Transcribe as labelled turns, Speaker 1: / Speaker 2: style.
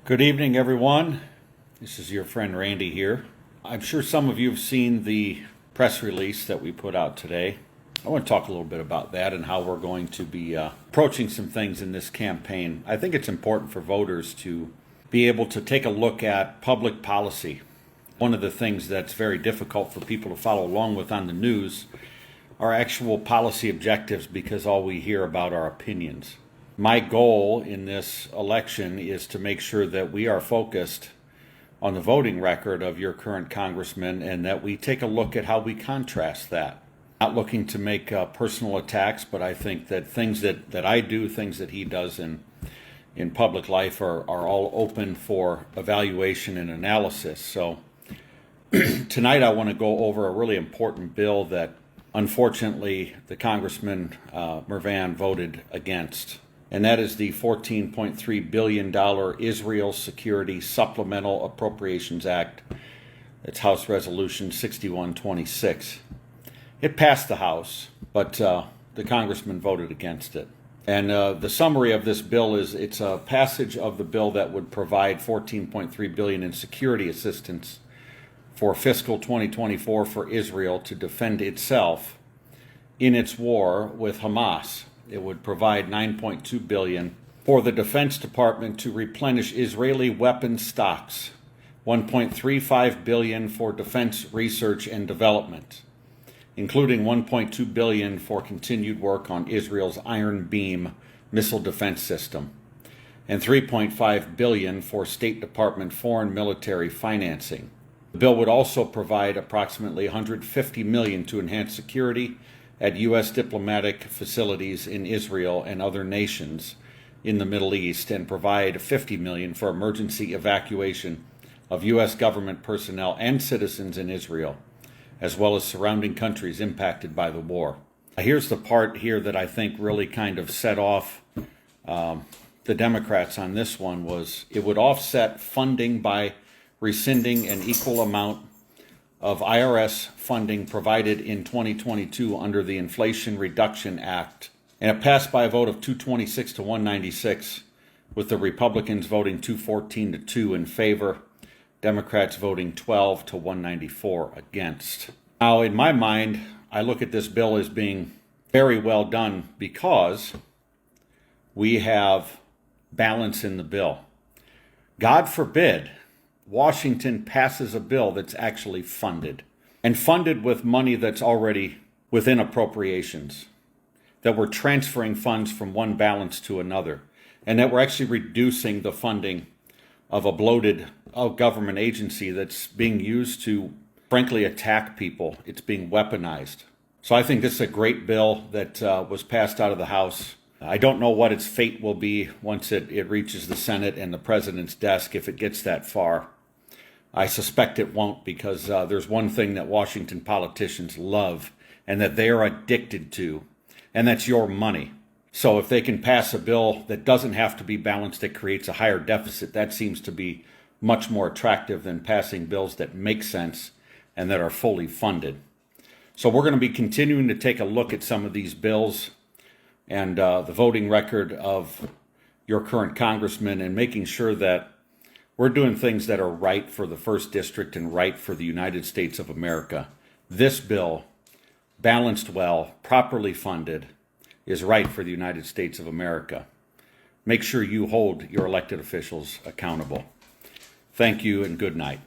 Speaker 1: Good evening, everyone. This is your friend Randy here. I'm sure some of you have seen the press release that we put out today. I want to talk a little bit about that and how we're going to be approaching some things in this campaign. I think it's important for voters to be able to take a look at public policy. One of the things that's very difficult for people to follow along with on the news are actual policy objectives because all we hear about are opinions. My goal in this election is to make sure that we are focused on the voting record of your current congressman and that we take a look at how we contrast that. Not looking to make personal attacks, but I think that things that I do, things that he does in public life are all open for evaluation and analysis. So tonight I want to go over a really important bill that unfortunately the Congressman Mervan voted against. And that is the $14.3 billion Israel Security Supplemental Appropriations Act. It's House Resolution 6126. It passed the House, but the congressman voted against it. And the summary of this bill is it's a passage of the bill that would provide $14.3 billion in security assistance for fiscal 2024 for Israel to defend itself in its war with Hamas. It would provide $9.2 billion for the Defense Department to replenish Israeli weapons stocks, $1.35 billion for defense research and development, including $1.2 billion for continued work on Israel's Iron Beam missile defense system, and $3.5 billion for State Department foreign military financing. The bill would also provide approximately $150 million to enhance security at U.S. diplomatic facilities in Israel and other nations in the Middle East, and provide $50 million for emergency evacuation of U.S. government personnel and citizens in Israel, as well as surrounding countries impacted by the war. Here's the part here that I think really kind of set off the Democrats on this one was it would offset funding by rescinding an equal amount of IRS funding provided in 2022 under the Inflation Reduction Act. And it passed by a vote of 226 to 196, with the Republicans voting 214 to 2 in favor, Democrats voting 12 to 194 against. Now, in my mind, I look at this bill as being very well done because we have balance in the bill. God forbid Washington passes a bill that's actually funded, and funded with money that's already within appropriations, that we're transferring funds from one balance to another, and that we're actually reducing the funding of a bloated government agency that's being used to, frankly, attack people. It's being weaponized. So I think this is a great bill that was passed out of the House. I don't know what its fate will be once it reaches the Senate and the president's desk, if it gets that far. I suspect it won't, because there's one thing that Washington politicians love and that they are addicted to, and that's your money. So if they can pass a bill that doesn't have to be balanced, that creates a higher deficit, that seems to be much more attractive than passing bills that make sense and that are fully funded. So we're going to be continuing to take a look at some of these bills and the voting record of your current congressman, and making sure that we're doing things that are right for the 1st District and right for the United States of America. This bill, balanced well, properly funded, is right for the United States of America. Make sure you hold your elected officials accountable. Thank you and good night.